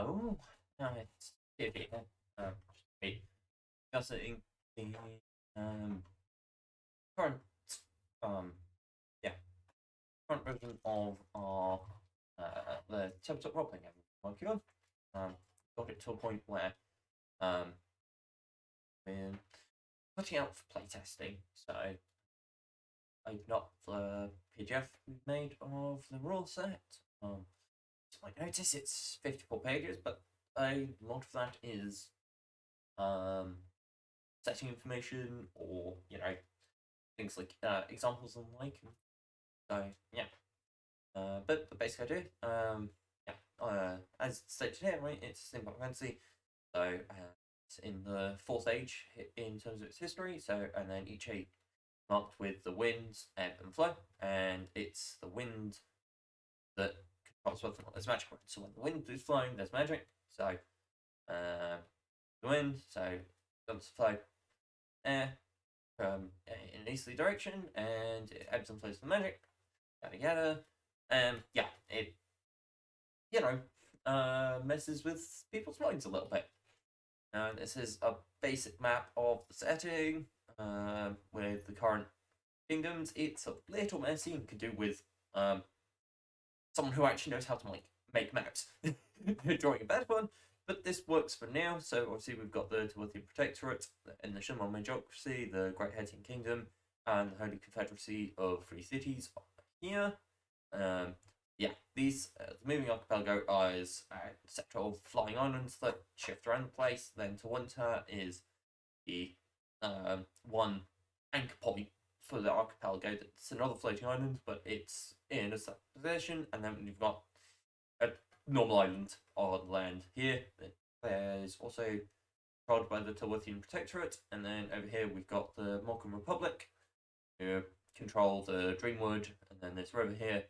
So, it's here. Just be discussing the um, current, um, yeah, current version of our the tabletop role playing game we're working on. Got it to a point where um, we're putting out for playtesting. So, I've got the PDF we've made of the rule set. You might notice it's 54 pages, but a lot of that is um, setting information or things like examples and like. So yeah, but the basic idea, as stated here, right? It's steampunk fantasy. So it's in the fourth age in terms of its history. So and then each age marked with the winds, ebb and flow, and it's the wind that controls whether or not there's magic. So when the wind is flowing, there's magic. So the wind, so comes to flow air in an easterly direction, and it ebbs and flows the magic, yada yada. Yeah, it messes with people's minds a little bit. This is a basic map of the setting with the current kingdoms. It's a little messy and could do with someone who actually knows how to make maps drawing a bad one. But this works for now. So obviously we've got the Teworthian Protectorate and the Shimon Majocracy, the Great Hetian Kingdom, and the Holy Confederacy of Free Cities here. Yeah, these the moving archipelago is a sector of flying islands that shift around the place. Then to winter is the one anchor point for the archipelago that's another floating island, but it's in a separate position. And then you've got a normal island on land here. There's also controlled by the Teworthian Protectorate, and then over here we've got the Morgan Republic, who control the Dreamwood, and then this river here,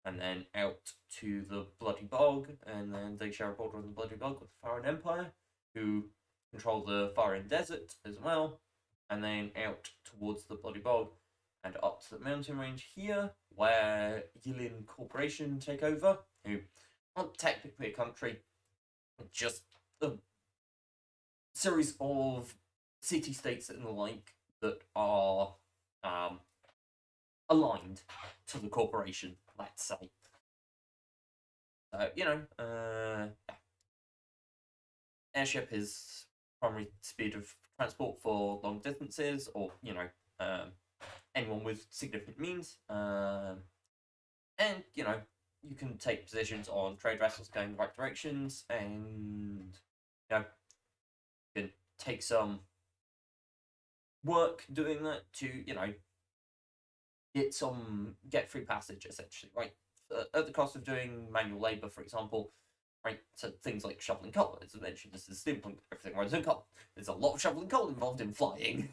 and then out to the Bloody Bog, and then they share a border on the Bloody Bog with the Faran Empire, who control the Faran Desert as well, and then out towards the Bloody Bog, and up to the mountain range here, where Yilin Corporation take over, who aren't technically a country, just a series of city-states and the like that are aligned to the corporation, let's say. Airship is primary speed of transport for long distances, or anyone with significant means. And you can take positions on trade vessels going the right directions, and you can take some work doing that to get free passage, essentially, right? At the cost of doing manual labor, for example, right? So things like shoveling coal, as I mentioned, this is steampunk, everything runs in coal. There's a lot of shoveling coal involved in flying.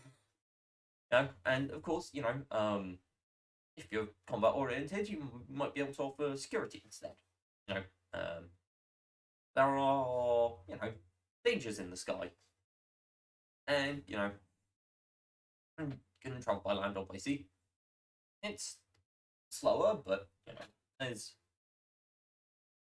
And of course, if you're combat oriented, you might be able to offer security instead. There are dangers in the sky, and you can travel by land or by sea. It's slower, but there's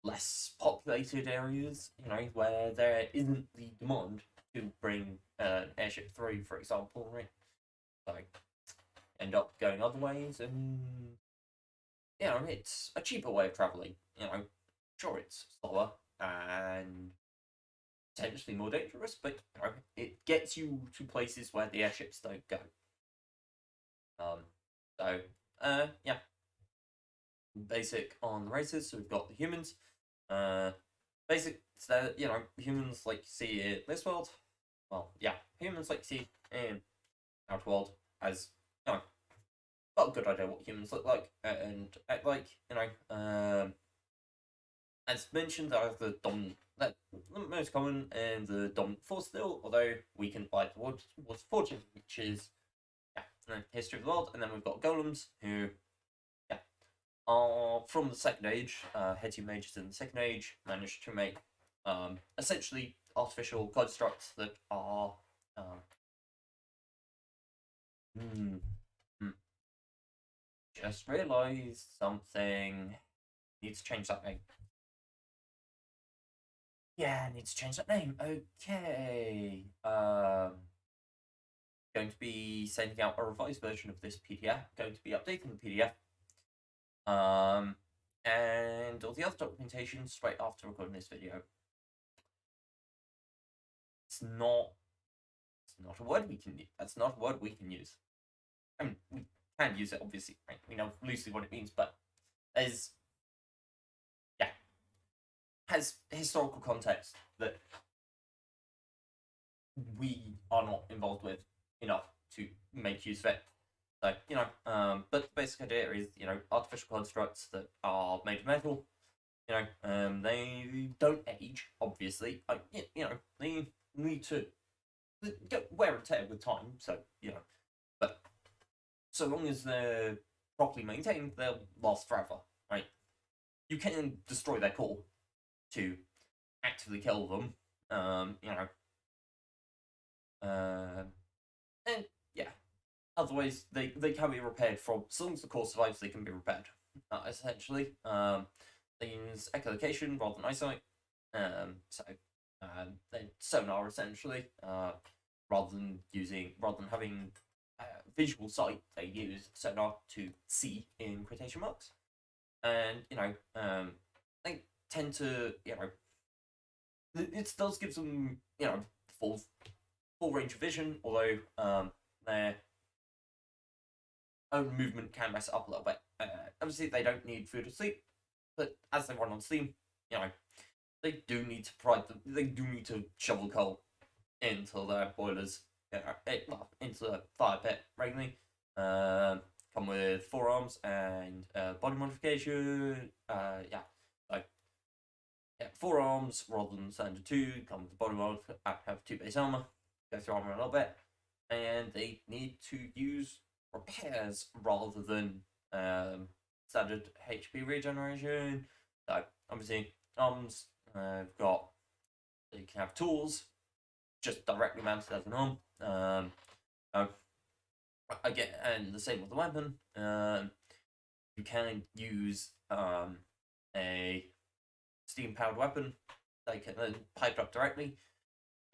less populated areas, where there isn't the demand to bring an airship through, for example, right? Like, end up going other ways, and it's a cheaper way of traveling. Sure, it's slower and potentially more dangerous, but it gets you to places where the airships don't go. So yeah, basic on the races. So we've got the humans. Basic, so humans like you see in this world. Well, yeah, humans like you see in Outer World as got a good idea what humans look like and act like. As mentioned, are the dominant, the most common and the dominant force still, although weakened by the was fortune, which is history of the world. And then we've got golems who are from the Second Age. Hetian mages in the Second Age managed to make essentially artificial constructs that are just realised something. Need to change that name. Yeah, I need to change that name. Okay. Going to be sending out a revised version of this PDF. Going to be updating the PDF. And all the other documentation straight after recording this video. It's not a word we can use. That's not a word we can use. I mean, we can use it, obviously. Right? We know loosely what it means, but as has historical context that we are not involved with enough to make use of it. So, but the basic idea is, artificial constructs that are made of metal, they don't age, obviously. They need to get wear and tear with time, so, but so long as they're properly maintained, they'll last forever, right? You can destroy their core to actively kill them, and yeah, otherwise they can be repaired from, as long as the core survives, they can be repaired. Essentially, they use echolocation rather than eyesight, so they sonar essentially, rather than having visual sight. They use sonar to see in quotation marks, and they tend to it does give them full range of vision, although their own movement can mess it up a little bit. Obviously, they don't need food or sleep, but as they run on steam, they do need to they do need to shovel coal into their boilers, into the fire pit regularly. Come with forearms and body modification. Forearms rather than standard 2. Come with the body mod. Have 2 base armor. Go through armor a little bit, and they need to use repairs rather than standard HP regeneration. So obviously, arms they can have tools just directly mounted as an arm. Again, and the same with the weapon. You can use a steam powered weapon. They can then pipe up directly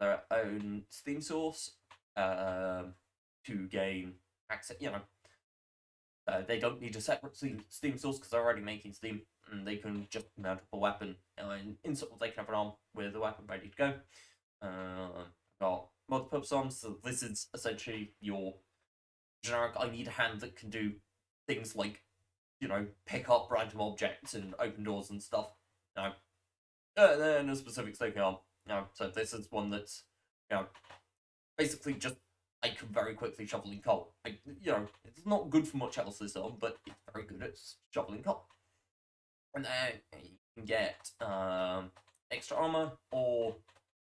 their own steam source to gain access. They don't need a separate steam source because they're already making steam, and they can just mount up a weapon and instantly they can have an arm with the weapon ready to go. Got multi-purpose arms, so this is essentially your generic. I need a hand that can do things like, pick up random objects and open doors and stuff. And a specific smoking arm. So this is one that's, basically just I can very quickly shoveling coal. It's not good for much else this arm, but it's very good at shoveling coal. And then you can get extra armor or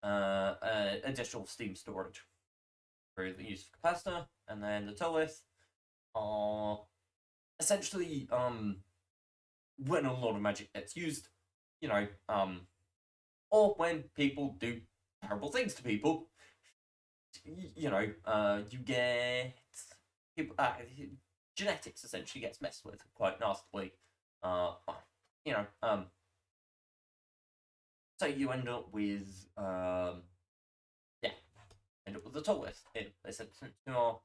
additional steam storage through the use of capacitor. And then the tolith are essentially when a lot of magic gets used, or when people do terrible things to people, you get people. Genetics essentially gets messed with quite nastily. So you end up with the tallest in this instance, who are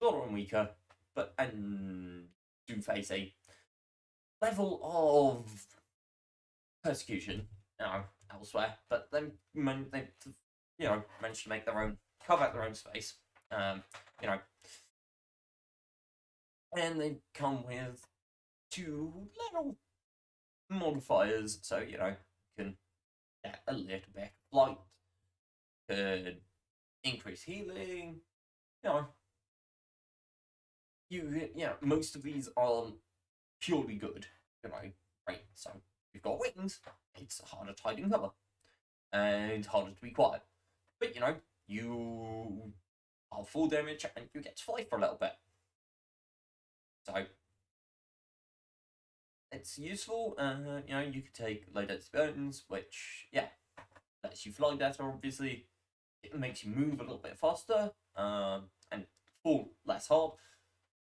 shorter and weaker, but and do face a level of persecution elsewhere, but then they managed to make their own, carve out their own space, and they come with 2 little modifiers, so you can get a little bit of light, could increase healing, most of these aren't purely good, right? So you've got wings, it's harder to hide in cover, and harder to be quiet. But you are full damage and you get to fly for a little bit. So it's useful. You could take low density bones, which lets you fly better. Obviously, it makes you move a little bit faster, and fall less hard.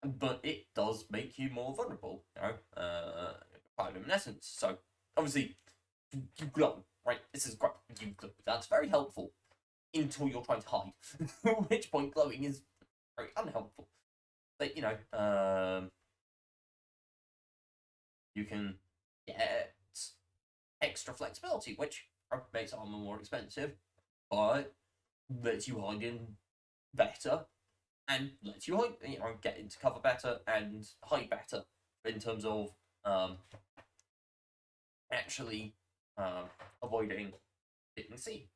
But it does make you more vulnerable. Bioluminescence. So obviously, you glow. right, this is great. You glow. That's very helpful until you're trying to hide. At which point, glowing is very unhelpful. But you can get extra flexibility, which makes armor more expensive, but lets you hide in better and lets you hide, get into cover better and hide better in terms of actually avoiding hitting C.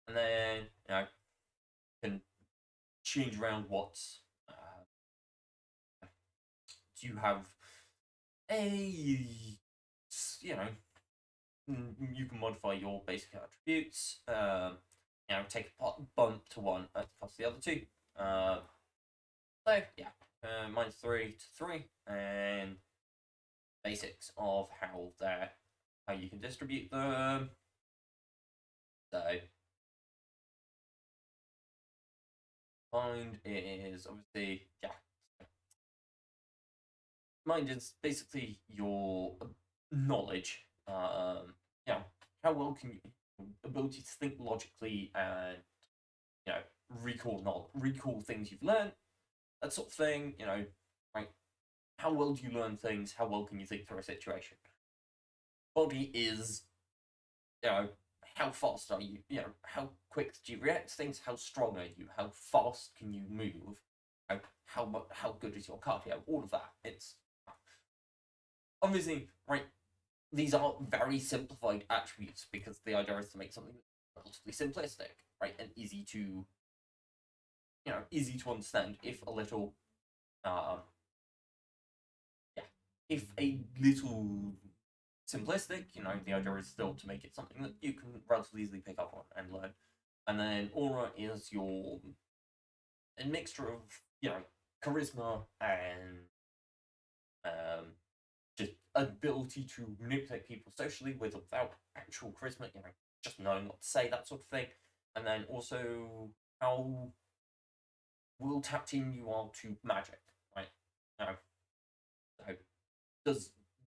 And then can change around what do you have a you can modify your basic attributes. Take a bump to one at the cost of the other two. So yeah, -3 to 3, and basics of how you can distribute them. So mind is obviously mind is basically your knowledge. How well can you ability to think logically and recall things you've learned, that sort of thing. Right? How well do you learn things? How well can you think through a situation? Body is, how fast are you? How quick do you react to things? How strong are you? How fast can you move? How good is your cardio? All of that. It's obviously right. These are very simplified attributes because the idea is to make something relatively simplistic, right, and easy to understand. If a little, if a little simplistic, the idea is still to make it something that you can relatively easily pick up on and learn. And then aura is a mixture of charisma and just ability to manipulate people socially with or without actual charisma, just knowing what to say, that sort of thing. And then also how well tapped in you are to magic, right? So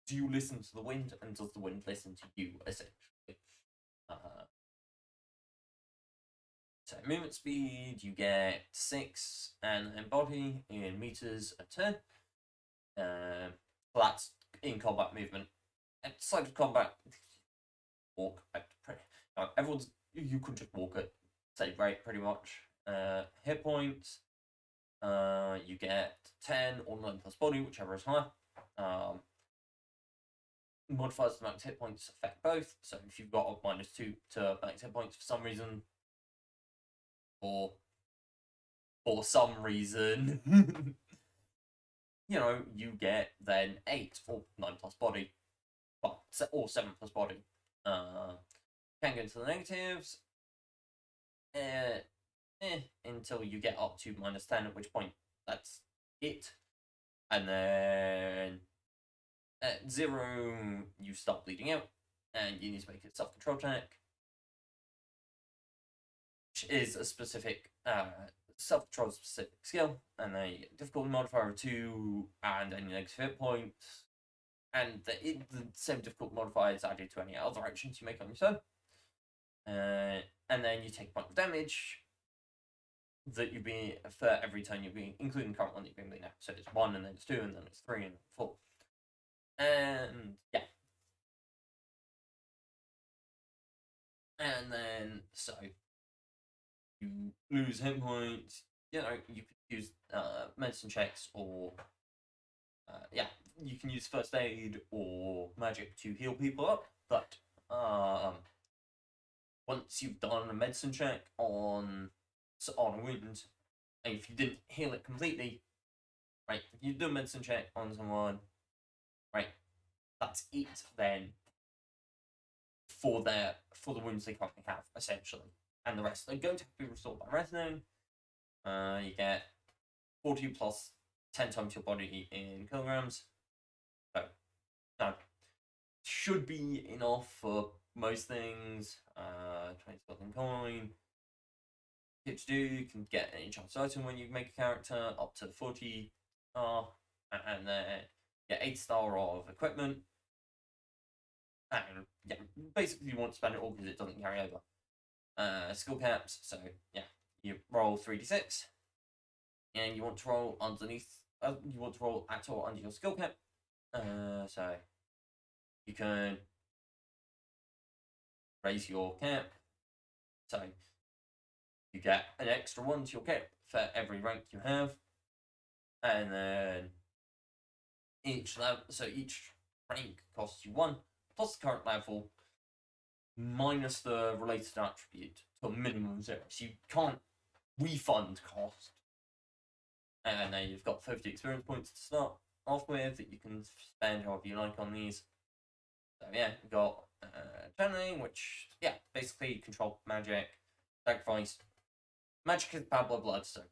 do you listen to the wind, and does the wind listen to you, essentially? So movement speed, you get 6, and then body in meters a turn. Well, that's in combat movement. Outside of combat, walk. You could just walk at same rate, pretty much. Hit points. You get 10 or 9 plus body, whichever is higher. Modifiers to max hit points affect both. So if you've got a -2 to max hit points for some reason, or for some reason, you get then 8 or 9 plus body, or 7 plus body. Can go into the negatives until you get up to -10, at which point that's it. And then at 0, you start bleeding out, and you need to make a self-control check, which is a specific self-control specific skill, and a difficulty modifier of 2, and any negative hit points, and the same difficulty modifier is added to any other actions you make on your turn. And then you take a point of damage that you've been for every turn you've been, including the current one that you've been bleeding out. So it's 1, and then it's 2, and then it's 3, and then 4. And yeah. And then, so you lose hit points. You could use medicine checks, or you can use first aid or magic to heal people up. But once you've done a medicine check on a wound, and if you didn't heal it completely, right, you do a medicine check on someone, right, that's it then for the wounds they currently have, essentially. And the rest are going to be restored by resting. You get 40 plus 10 times your body in kilograms. So, no. Should be enough for most things. 20 something coin. Tips do, you can get an enchant item when you make a character, up to 40 star, and then get 8 star of equipment. And yeah, basically you want to spend it all because it doesn't carry over. Skill caps, so yeah, you roll 3d6, and you want to roll underneath, you want to roll at or under your skill cap. So you can raise your cap, so you get an extra one to your cap for every rank you have, and then each rank costs you one plus the current level minus the related attribute to a minimum of 0. So you can't refund cost. And now you've got 50 experience points to start off with that you can spend however you like on these. So yeah, you've got channeling, which yeah, basically control magic, sacrifice. Magic is bad blood, so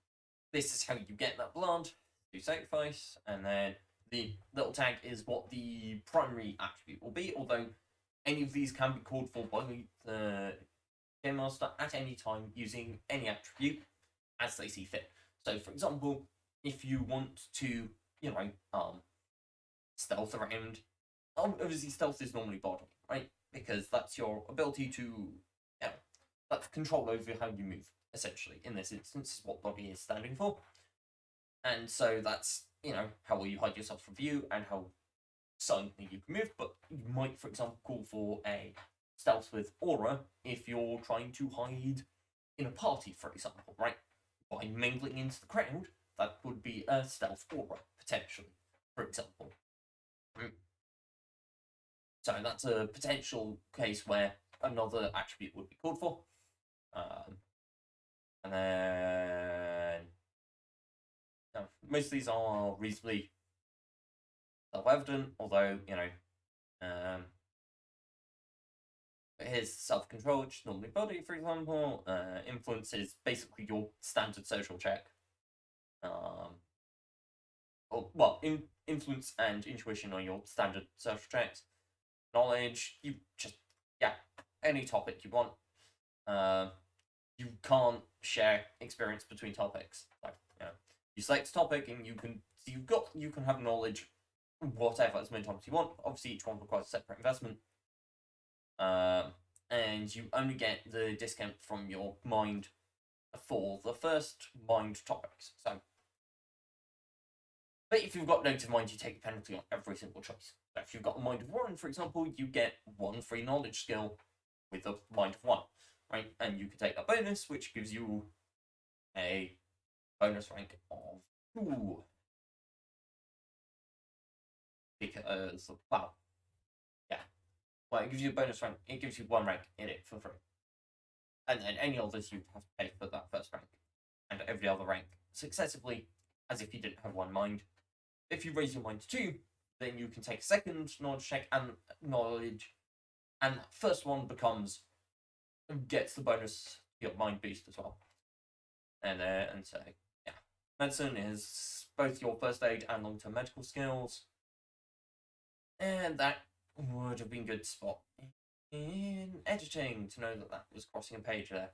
this is how you get that blood. You sacrifice, and then the little tag is what the primary attribute will be, although any of these can be called for by the Game Master at any time using any attribute as they see fit. So, for example, if you want to, stealth around, obviously stealth is normally body, right? Because that's your ability to, that's control over how you move, essentially. In this instance, is what body is standing for. And so that's, how will you hide yourself from view and how silently you can move. But you might, for example, call for a stealth with aura if you're trying to hide in a party, for example, right? By mingling into the crowd, that would be a stealth aura, potentially, for example. So that's a potential case where another attribute would be called for. And then most of these are reasonably self-evident, although, here's self-control, which is normally body, for example. Influence is basically your standard social check. Influence and intuition are your standard social checks. Knowledge, you just, any topic you want. You can't share experience between topics. Like, you select a topic and you can have knowledge, whatever, as many times as you want. Obviously, each one requires a separate investment. And you only get the discount from your mind for the first mind topics. So, but if you've got negative mind, you take a penalty on every single choice. So if you've got a mind of 1, for example, you get 1 free knowledge skill with a mind of 1, right? And you can take a bonus, which gives you a bonus rank of 2. Because, it gives you a bonus rank. It gives you 1 rank in it for free. And then any others you have to pay for that first rank. And every other rank successively, as if you didn't have 1 mind. If you raise your mind to 2, then you can take a second knowledge check and knowledge. And that first one gets the bonus your mind boost as well. And so, yeah. Medicine is both your first aid and long-term medical skills. And that would have been good to spot in editing to know that was crossing a page there.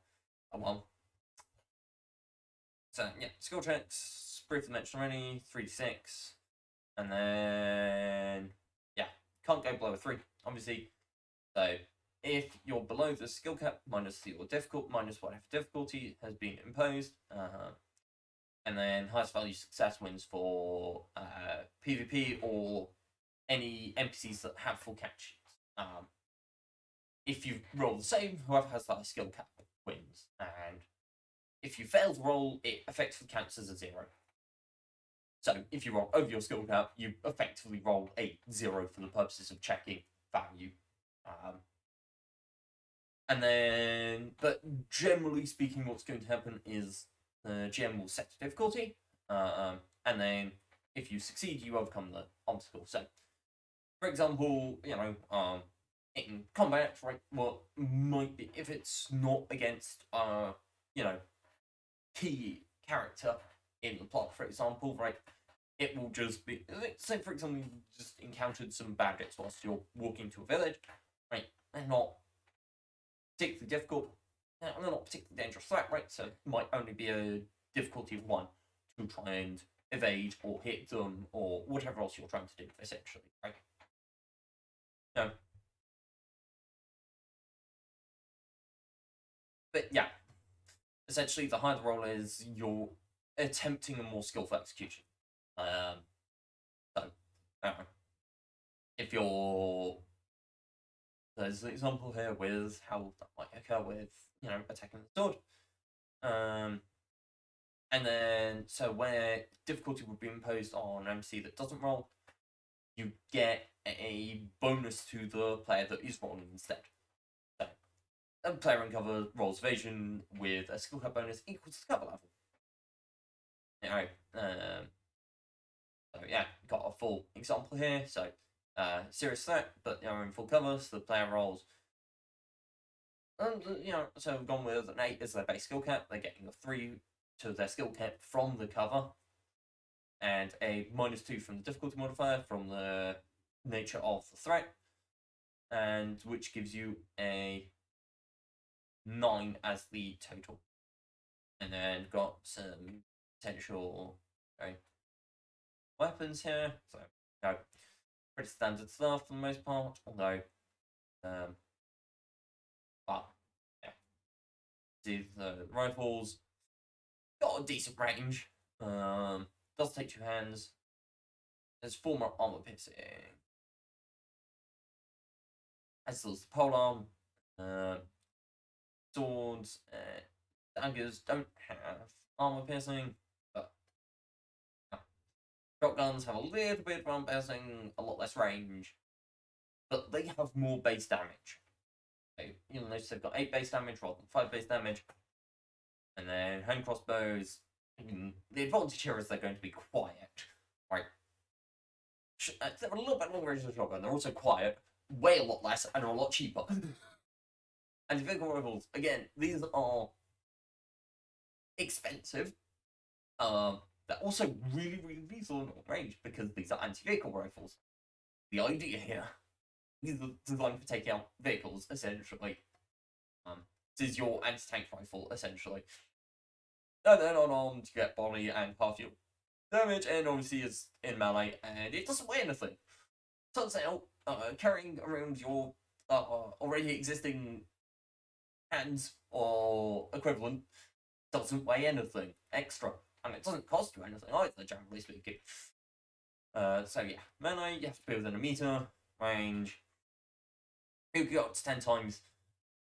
Oh well. So, yeah, skill checks, briefly mentioned already, 3d6. And then, can't go below a 3, obviously. So, if you're below the skill cap, minus whatever difficulty has been imposed. And then highest value success wins for PvP or any NPCs that have full catch sheets. If you roll the same, whoever has the highest skill cap wins. And if you fail to roll, it effectively counts as a 0. So if you roll over your skill cap, you effectively roll a 0 for the purposes of checking value. And then, but generally speaking, what's going to happen is the GM will set the difficulty, and then if you succeed, you overcome the obstacle. So, for example, in combat, right, what might be, if it's not against, key character in the plot, for example, right, it will just be, say, for example, you just encountered some bandits whilst you're walking to a village, right, they're not particularly difficult, they're not particularly dangerous threat, right, so it might only be a difficulty of 1 to try and evade or hit them or whatever else you're trying to do, essentially, right? No. But yeah, essentially, the higher the roll is, you're attempting a more skillful execution. So, if you're there's an example here with how that might occur with attacking the sword. And then so where difficulty would be imposed on an MC that doesn't roll, you get a bonus to the player that is rolling instead. So a player in cover rolls evasion with a skill cut bonus equals to cover level. Alright, so yeah, got a full example here. So serious threat, but you're in full cover, so the player rolls. And so we've gone with an 8 as their base skill cap. They're getting a 3 to their skill cap from the cover, and a -2 from the difficulty modifier from the nature of the threat, and which gives you a 9 as the total. And then got some potential weapons here. So pretty standard stuff for the most part, although yeah. See the rifles got a decent range. Does take 2 hands. There's 4 more armor piercing. As does the polearm. Swords and daggers don't have armor piercing, but shotguns have a little bit of armor piercing, a lot less range, but they have more base damage. So you'll notice they've got 8 base damage rather than 5 base damage. And then hand crossbows, the advantage here is they're going to be quiet, right? They're a little bit longer range than shotgun. They're also quiet, weigh a lot less, and are a lot cheaper. Anti-vehicle rifles, again, these are expensive. They're also really, really lethal in long range because these are anti-vehicle rifles. The idea here, these are designed for taking out vehicles, essentially. This is your anti-tank rifle, essentially. And then unarmed, you get body and half your damage, and obviously it's in melee, and it doesn't weigh anything. Turns out, carrying around your already existing hands or equivalent doesn't weigh anything extra, and it doesn't cost you anything either, generally speaking. So yeah, melee, you have to be within a meter range. You can go up to 10 times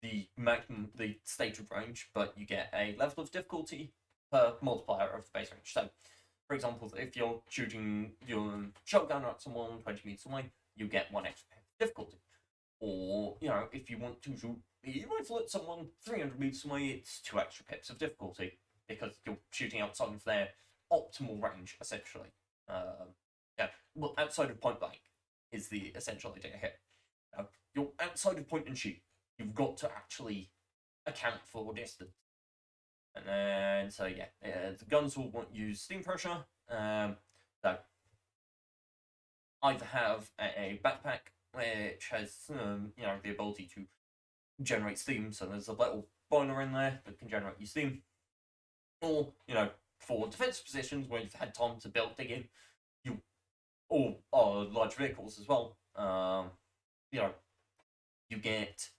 the maximum, the stated range, but you get a level of difficulty per multiplier of the base range. So, for example, if you're shooting your shotgun at someone 20 meters away, you get 1 extra difficulty. Or, if you want to shoot a rifle at someone 300 meters away, it's 2 extra pips of difficulty, because you're shooting outside of their optimal range, essentially. Well, outside of point blank is the essential idea here. You're outside of point and shoot. You've got to actually account for distance. And then, so yeah, the guns will use steam pressure. So either have a backpack which has the ability to generate steam, so there's a little boiler in there that can generate you steam, or for defensive positions where you've had time to dig in, or large vehicles as well. You get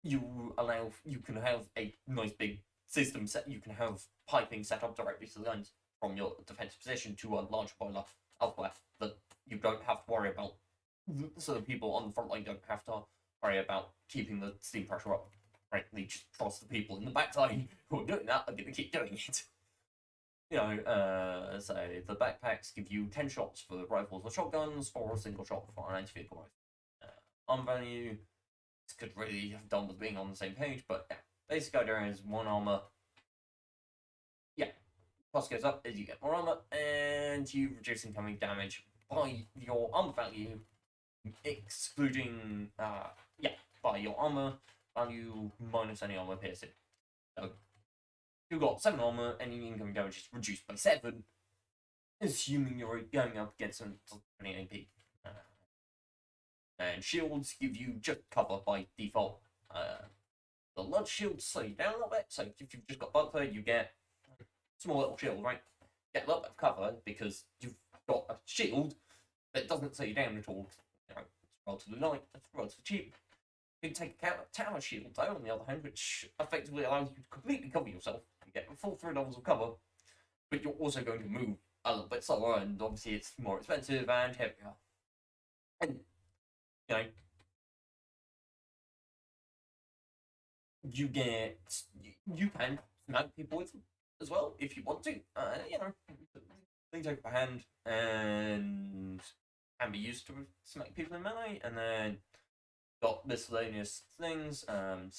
you can have a nice big system set. You can have piping set up directly to the guns from your defensive position to a large boiler elsewhere that you don't have to worry about. So the people on the front line don't have to worry about keeping the steam pressure up. Right, they just trust the people in the back line who are doing that are going to keep doing it. So the backpacks give you 10 shots for rifles or shotguns, or a single shot for an anti-vehicle rifle. Armor value, this could really have done with being on the same page, but yeah, basic idea is 1 armor. Yeah, cost goes up as you get more armor, and you reduce incoming damage by your armor value, excluding, by your armor value minus any armor piercing. So, you've got 7 armor, any incoming damage is reduced by 7, assuming you're going up against some 20 AP. And shields give you just cover by default. The large shields slow you down a little bit, so if you've just got buckler, you get a small little shield, right? Get a little bit of cover because you've got a shield that doesn't slow you down at all. It's relatively light, it's relatively cheap. You can take a tower shield, though, on the other hand, which effectively allows you to completely cover yourself. You get full 3 levels of cover, but you're also going to move a little bit slower, and obviously it's more expensive and heavier. And, you know, you can smack people with them as well if you want to. You know, they take a hand and can be used to smack people in melee, and then got miscellaneous things. For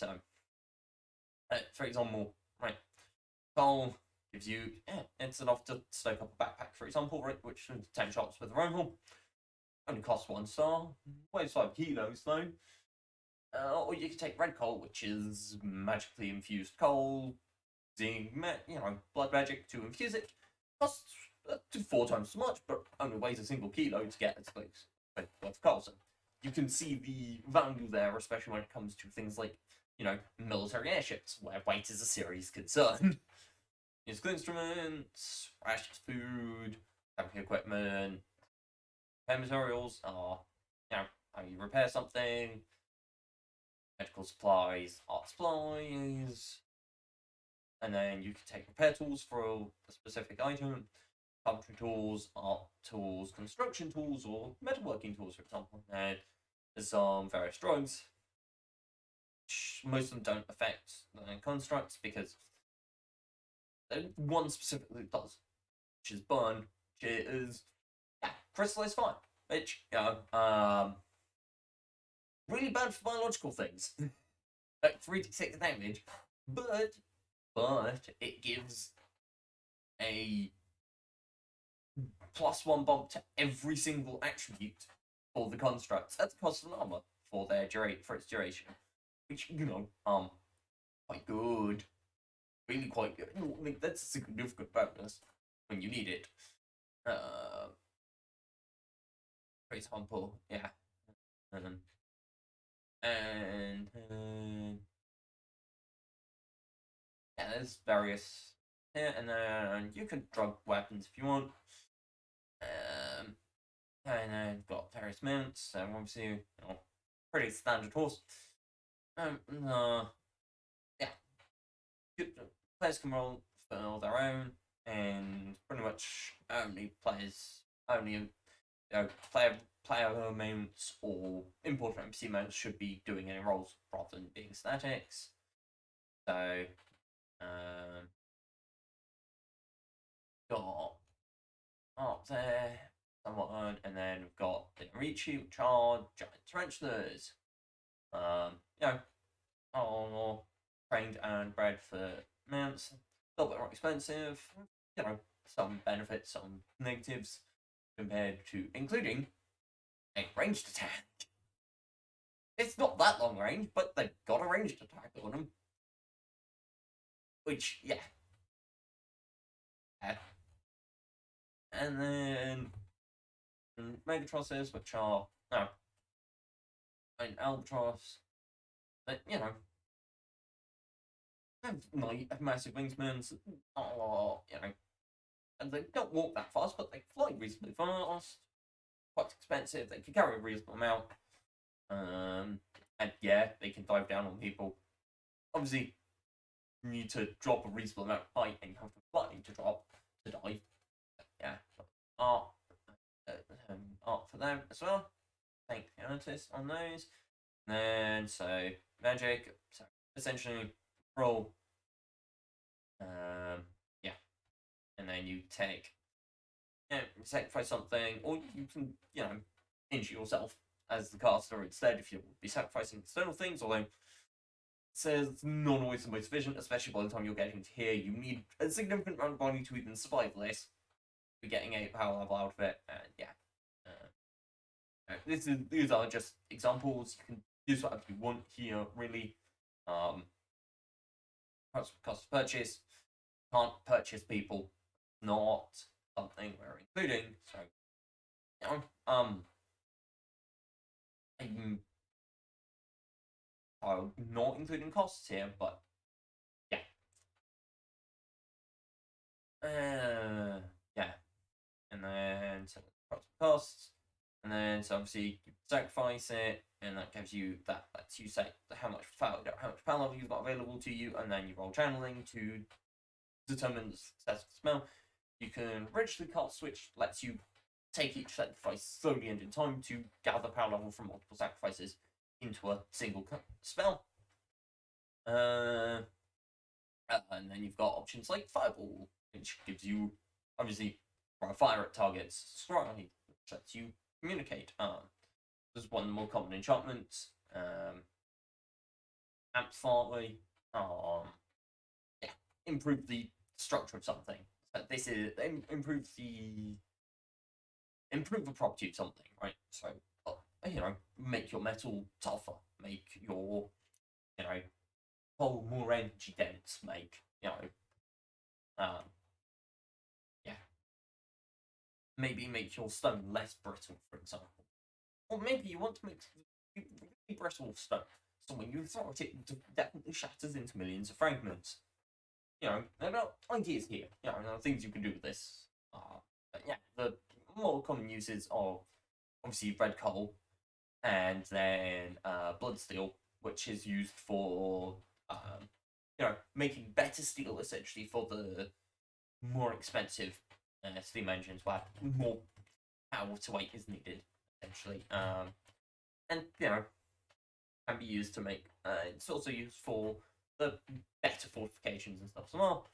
example, right, Soul gives you it's enough to stoke up a backpack, for example, right, which is 10 shots with a rifle. Only costs 1 star. Weighs 5 kilos though. Or you can take red coal, which is magically infused coal, using blood magic to infuse it. Costs 4 times as much, but only weighs a single kilo to get its place worth of coal. So you can see the value there, especially when it comes to things like military airships, where weight is a serious concern. Musical instruments, rations, food, camping equipment, repair materials are how you repair something, medical supplies, art supplies, and then you can take repair tools for a specific item, carpentry tools, art tools, construction tools, or metalworking tools, for example. And there's some various drugs. Most of them don't affect constructs because one specifically does, which is burn, which is crystallized fire, which really bad for biological things. Like 3d6 damage, but it gives a +1 bump to every single attribute for the constructs at the cost of an armor for its duration, which quite good, really quite good. Like, that's a significant bonus when you need it. For example, yeah, and yeah, there's various here, and then you can drug weapons if you want. And then got various mounts, so obviously, pretty standard horse. Yeah, players can roll for their own, and pretty much only player mounts or important NPC mounts should be doing any rolls rather than being statics. So, got up there, somewhat on, and then we've got the Arichi, which are giant tarantulas. All trained and bred for mounts. A little bit more expensive. Some benefits, some negatives compared to including a ranged attack. It's not that long range, but they've got a ranged attack on them. Which, yeah. And then Megatrosses, which are an Albatross, but have massive wingspan, and they don't walk that fast, but they fly reasonably fast. Quite expensive. They can carry a reasonable amount. And yeah, they can dive down on people. Obviously, you need to drop a reasonable amount of height, and you have to fly to dive. Yeah, art for them as well. Thank the artist on those. And then magic. So essentially roll. Yeah, and then you take sacrifice something, or you can injure yourself as the caster instead if you'll be sacrificing external things, although it says it's not always the most efficient, especially by the time you're getting to here. You need a significant amount of money to even survive this. You're getting a power level out of it, and yeah. These are just examples. You can use whatever you want here, really. Cost of purchase. Can't purchase people. Not something we're including. So, I'm not including costs here, but yeah. Yeah. And then so costs. And then so obviously sacrifice it, and that gives you that lets you say how much power level you've got available to you, and then you roll channeling to determine the success of the spell. You can register the cast, which lets you take each sacrifice slowly and in time to gather power level from multiple sacrifices into a single spell. And then you've got options like Fireball, which gives you, obviously, fire at targets strongly, which lets you communicate. There's one of the more common enchantments. Amplify, yeah, improve the structure of something. So this is improve the property of something, right? So make your metal tougher, make your hull more energy dense, make yeah, maybe make your stone less brittle, for example, or maybe you want to make really brittle stone, so when you throw it, it definitely shatters into millions of fragments. There are ideas here. There are things you can do with this. But yeah, the more common uses are obviously red coal, and then blood steel, which is used for making better steel essentially for the more expensive steam engines where more power to weight is needed essentially. And can be used to make. It's also used for the better fortifications and stuff. So well,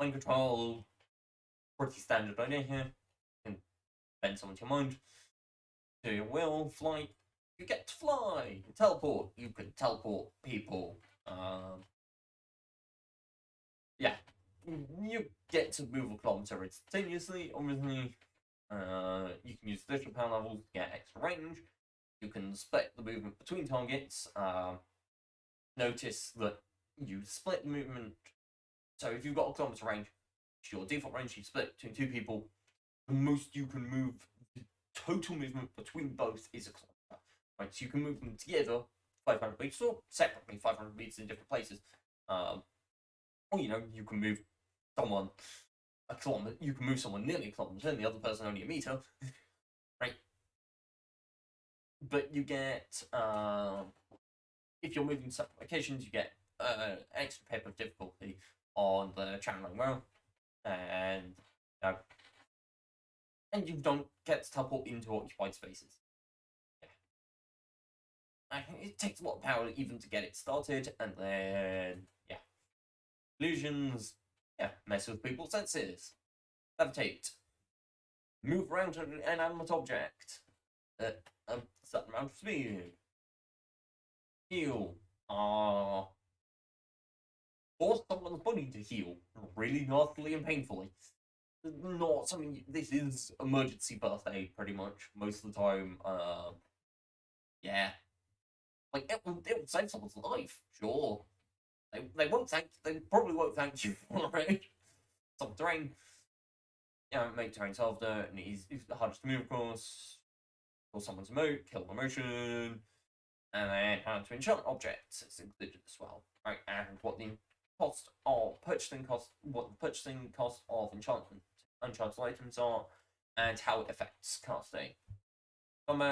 mind control, pretty standard idea here. You can bend someone to your mind, to your will, flight. You get to fly, teleport. You can teleport people. Yeah, you get to move a kilometer instantaneously. Obviously, you can use additional power levels to get extra range. You can split the movement between targets. Notice that you split the movement. So if you've got a kilometer range, your default range, you split between two people. The most you can move, the total movement between both is a kilometer. Right, so you can move them together 500 meters or separately 500 meters in different places. Or you can move someone a kilometer. You can move someone nearly a kilometer, and the other person only a meter. Right. But you get if you're moving separate locations, you get extra pip of difficulty on the channeling well, and you don't get to teleport into occupied spaces. Yeah. It takes a lot of power even to get it started, and then illusions, mess with people's senses. Levitate, move around an inanimate object at a certain amount of speed. Heal, force someone's body to heal really nastily and painfully. Not something. This is emergency first aid, pretty much most of the time. Yeah, like it will save someone's life. Sure, they won't thank. They probably won't thank you for it. Some terrain, make terrain softer and it's hardest to move across. Or someone's emote, kill emotion, and then how to enchant objects is included as well, right? And what the purchasing cost of enchanted items are, and how it affects casting. From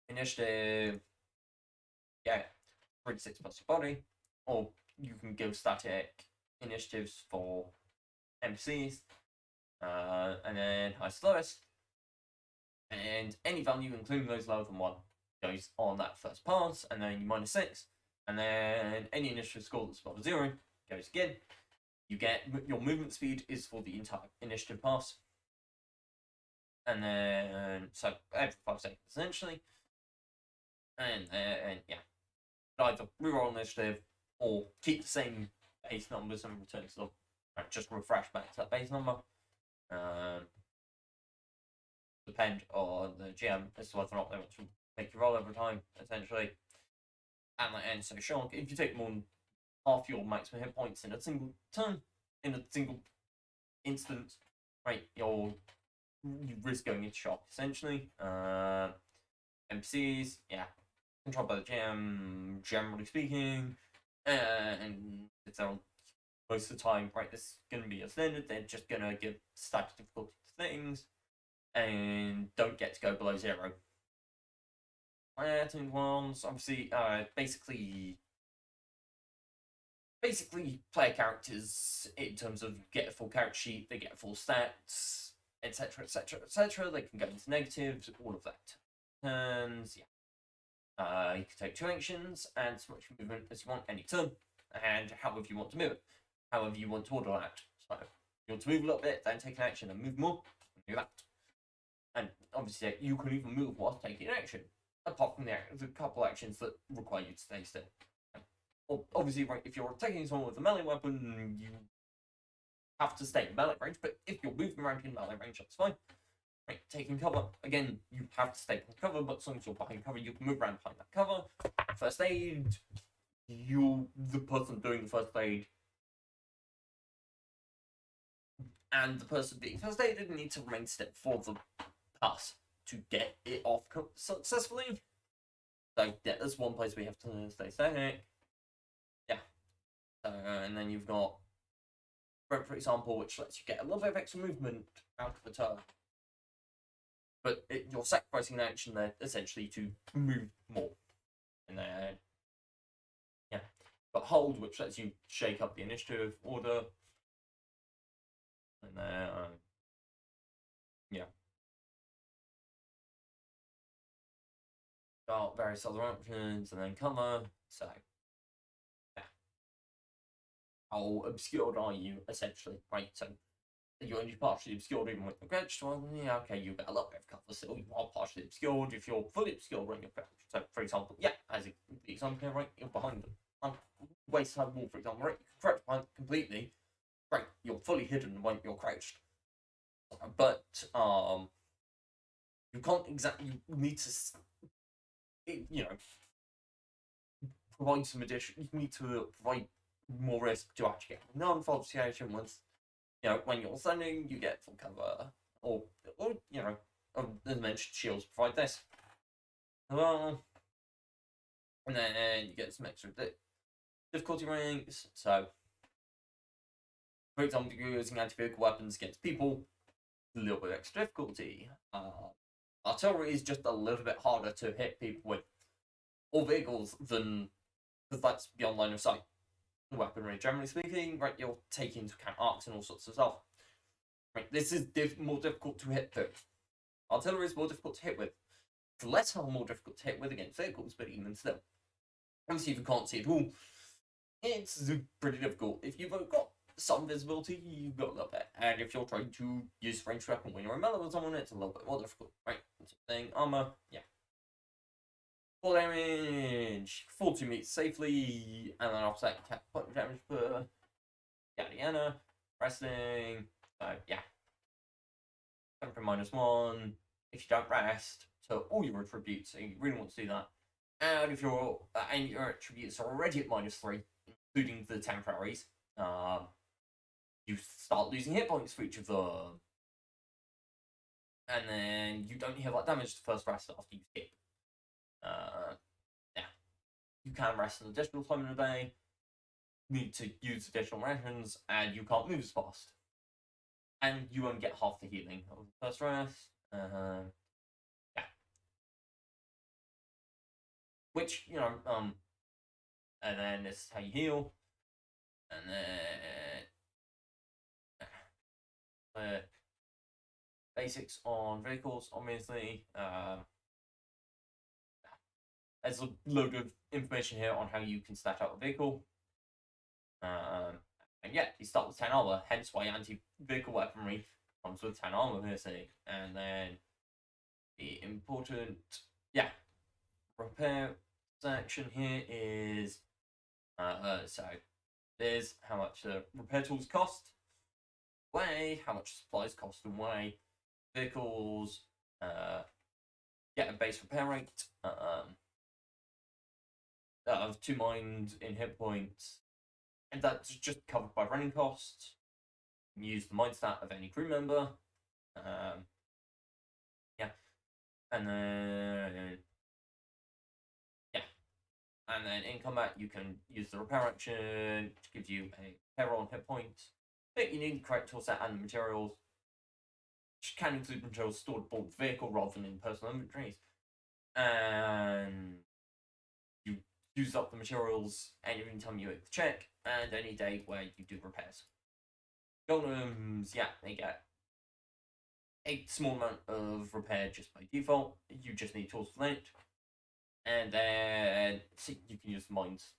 initiative, 3 to 6 plus your body, or you can give static initiatives for NPCs, and then highest lowest, and any value, including those lower than 1, goes on that first pass, and then you -6, and then any initiative score that's above 0 goes again. You get your movement speed is for the entire initiative pass, and then so every 5 seconds essentially, and either reroll initiative or keep the same base numbers and return to them, just refresh back to that base number. Depend on the GM as to whether or not they want to make you roll every time, essentially. And so shock, if you take more than half your maximum hit points in a single turn, in a single instance, right, you risk going into shock, essentially. NPCs, controlled by the GM, generally speaking, and it's most of the time, right, this is going to be a standard, they're just going to give static difficulty to things, and don't get to go below 0. Planting ones, obviously, basically player characters in terms of get a full character sheet, they get full stats, etc., etc., etc. They can go into negatives, all of that. Turns, yeah. You can take 2 actions and as much movement as you want any turn, and however you want to move it, however you want to order that. So you want to move a little bit, then take an action and move more, and do that. And obviously, you can even move whilst taking an action, apart from the couple actions that require you to stay still. Well, obviously, right, if you're attacking someone with a melee weapon, you have to stay in melee range, but if you're moving around in melee range, that's fine. Right, taking cover, again, you have to stay in cover, but as long as you're behind cover, you can move around behind that cover. First aid, the person doing the first aid, and the person being first aided need to remain still for the pass to get it off successfully. So, yeah, there's one place we have to stay static. Yeah. And then you've got, for example, which lets you get a little bit of extra movement out of a turn. But you're sacrificing an action there essentially to move more. And then, yeah. But hold, which lets you shake up the initiative order. And then, yeah. Got various other options, and then cover. So, yeah. How obscured are you, essentially? Right, so you're only partially obscured even with the crouch. Well, yeah, okay, you get a little bit of cover still. You are partially obscured if you're fully obscured when you're crouched. So, for example, yeah, as the example here, right, you're behind them. Wayside wall, for example, right, you can crouch behind completely. Right, you're fully hidden when you're crouched. But, you can't exactly, you need to, you know, provide some addition, you need to provide more risk to actually get non-full obscuration once, you know, when you're standing, you get full cover, or you know, as mentioned, shields provide this. Well, and then you get some extra difficulty ranks. So, for example, if you're using anti-vehicle weapons against people, a little bit extra difficulty. Artillery is just a little bit harder to hit people with, or vehicles, than, because that's beyond line of sight. Weaponry, generally speaking, right, you'll take into account arcs and all sorts of stuff. Right, this is more difficult to hit though. Artillery is more difficult to hit with. Less are more difficult to hit with against vehicles, but even still. Obviously, if you can't see at all, it's pretty difficult. If you've got some visibility, you've got a little bit. And if you're trying to use ranged weapon when you're in melee with someone, it's a little bit more difficult. Right, thing, armor, yeah. Full damage, 40 meters safely, and then offset attack point damage per yada yada. Resting, so yeah. Temper -1. If you don't rest, so all your attributes, so you really want to do that. And if your attributes are already at -3, including the temporaries, you start losing hit points for each of them. And then you don't heal that damage the first rest after you skip. Yeah. You can rest an additional time in a day, need to use additional rations, and you can't move as fast. And you only get half the healing of the first rest. Yeah. Which, you know, and then this is how you heal. And then basics on vehicles, obviously. There's a load of information here on how you can stat out a vehicle. And yeah, you start with 10 armor, hence why anti-vehicle weaponry comes with 10 armor here, say. And then the important, yeah, repair section here is, so there's how much the repair tools cost, weigh, how much supplies cost and weigh, vehicles, get a base repair rate, of 2 mind in hit points, and that's just covered by running costs. Use the mind stat of any crew member. Yeah. And then, yeah. And then in combat, you can use the repair action, which gives you a repair on hit points. But you need the correct tool set and the materials, which can include materials stored aboard the vehicle rather than in personal inventories. and you use up the materials any time you make the check, and any day where you do repairs. Golems, yeah, they get a small amount of repair just by default. You just need tools for that, and then you can use the mines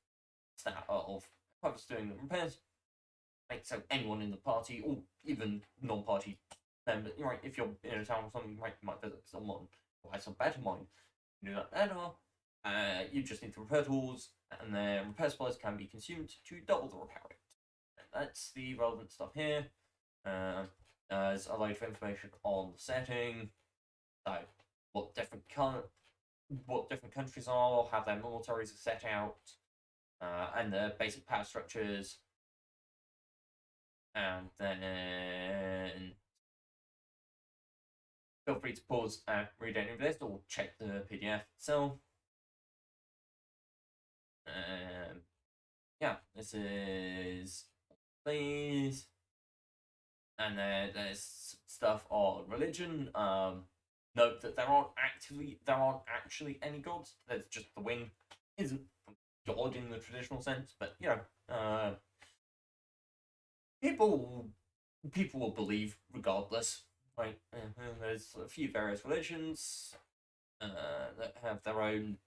stat of whoever's doing the repairs. Like, so anyone in the party, or even non-party members, right? If you're in a town or something, you might visit someone who has a better mine. You do that better. You just need the repair tools, and then repair supplies can be consumed to double the repair rate. And that's the relevant stuff here. There's a load of information on the setting, so what different countries are, how their militaries are set out, and the basic power structures. And then feel free to pause and read any of this, or check the PDF itself. Yeah, this is please. And then there's stuff on religion. Note that there aren't actually any gods. There's just the wind isn't God in the traditional sense, but people will believe regardless. Right? There's a few various religions that have their own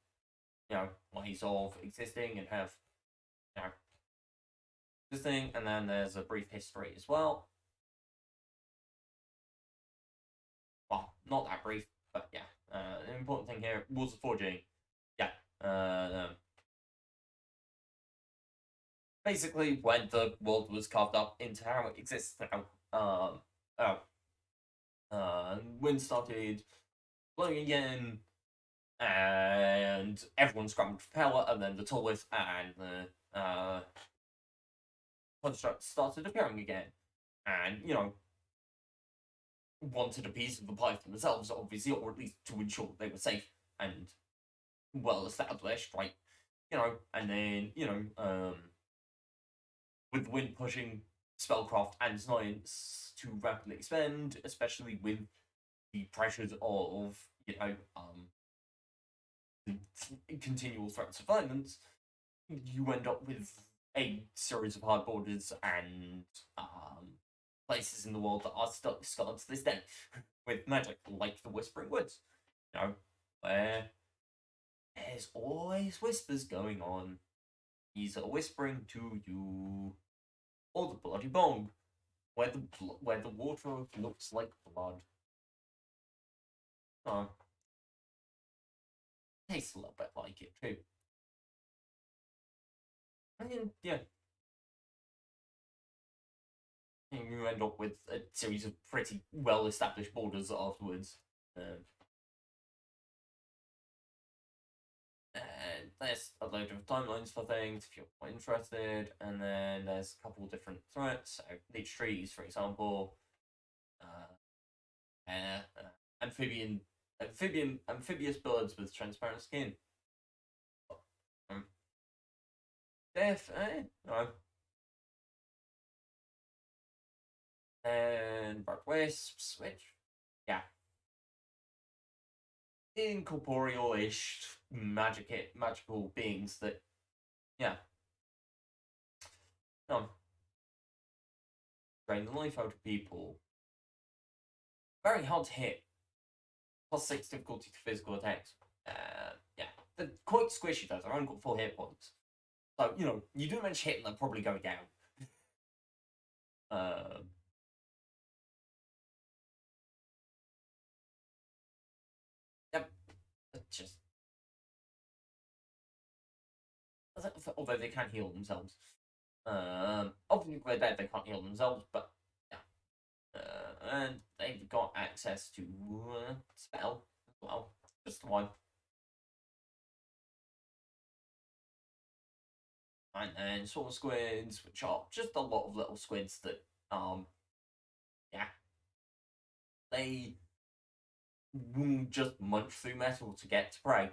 ways of existing and have existing, and then there's a brief history as well. Well, not that brief, but yeah. The important thing here was the forging. Yeah. Basically, when the world was carved up into how it exists now, wind started blowing again, and everyone scrambled for power, and then the tallest and the constructs started appearing again, and wanted a piece of the pie for themselves, obviously, or at least to ensure they were safe and well established, right? And then with the wind pushing spellcraft and science to rapidly expand, especially with the pressures of continual threats of violence, you end up with a series of hard borders and places in the world that are still scarred to this day with magic, like the Whispering Woods, where there's always whispers going on. He's whispering to you, or the Bloody Bog, where the water looks like blood. Tastes a little bit like it too. And yeah, and you end up with a series of pretty well-established borders afterwards. And there's a load of timelines for things if you're not interested, and then there's a couple of different threats. So leech trees, for example, amphibious birds with transparent skin. Death, no. And bark wisps, which, yeah, incorporeal-ish magical beings that, yeah, drain the life out of people. Very hard to hit. +6 difficulty to physical attacks. Yeah, they're quite squishy though. They've only got 4 hit points, so you do manage to hit, and they'll probably go down. Yep, just although they can heal themselves. Obviously, they're dead, they can't heal themselves, but yeah. And they've got access to spell as well, just one. And then sword squids, which are just a lot of little squids that, yeah, they will just munch through metal to get to prey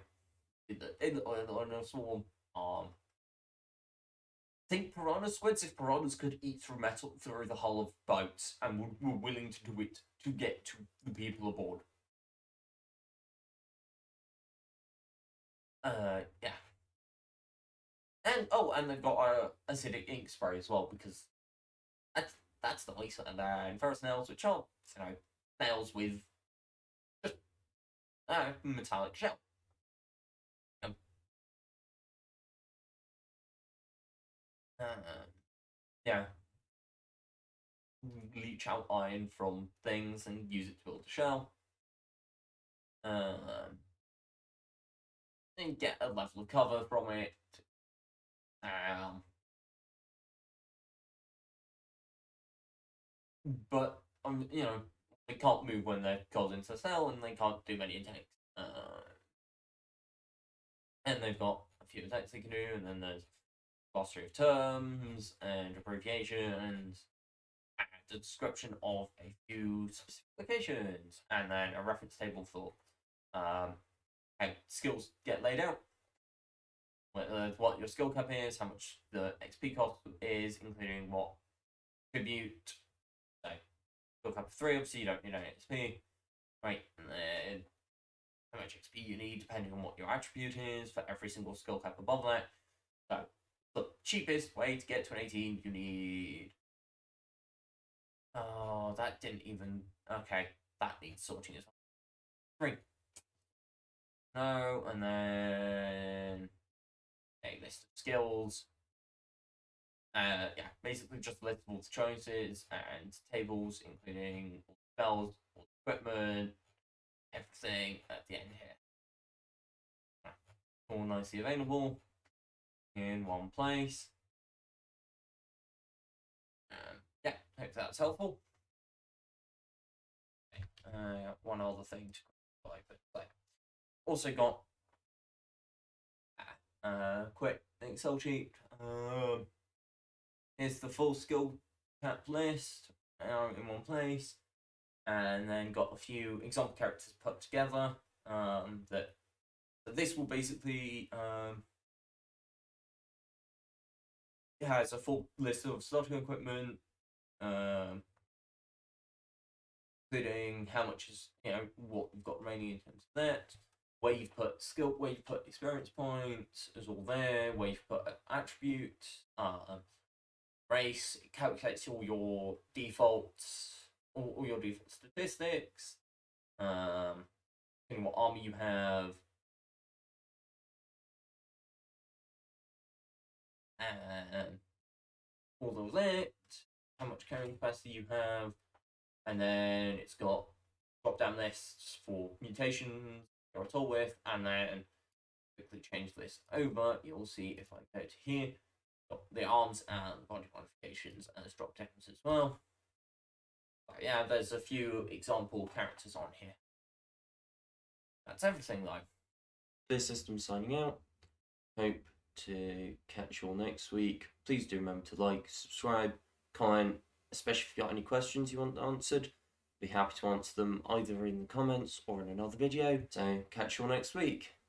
in a swarm. Think piranha squids if piranhas could eat through metal through the hull of boats and were willing to do it to get to the people aboard. Yeah. And they've got a acidic ink spray as well, because that's nice. And then ferrous nails, which are, nails with just metallic shell. Um, uh, yeah, leach out iron from things and use it to build a shell. Um, and get a level of cover from it. Um, but they can't move when they're called into a cell, and they can't do many attacks. And they've got a few attacks they can do, and then there's glossary of terms and abbreviations, and a description of a few specific locations, and then a reference table for how skills get laid out, what your skill cap is, how much the XP cost is, including what tribute. So, skill cap of 3, obviously you don't need any XP, right? And then how much XP you need depending on what your attribute is for every single skill cap above that. So, the cheapest way to get to an 18, you need. Oh, that didn't even. Okay, that needs sorting as well. 3. No, and then a list of skills. Yeah, basically just a list of all the choices and tables, including all the spells, all the equipment, everything at the end here. All nicely available in one place. Yeah, hope that's helpful. One other thing to but also got quick Excel sheet. Here's the full skill cap list in one place, and then got a few example characters put together. That this will basically it has a full list of starting equipment, including how much is what you've got remaining in terms of that, where you've put skill, where you've put experience points is all there, where you've put attribute, race. It calculates all your defaults, all your default statistics, what army you have, and all of that, how much carrying capacity you have, and then it's got drop down lists for mutations you're at all with, and then quickly change this over. You'll see if I go to here, got the arms and body modifications as drop downs as well. But yeah, there's a few example characters on here. That's everything though. This system signing out. Hope to catch you all next week. Please do remember to like, subscribe, comment, especially if you've got any questions you want answered. Be happy to answer them either in the comments or in another video. So catch you all next week.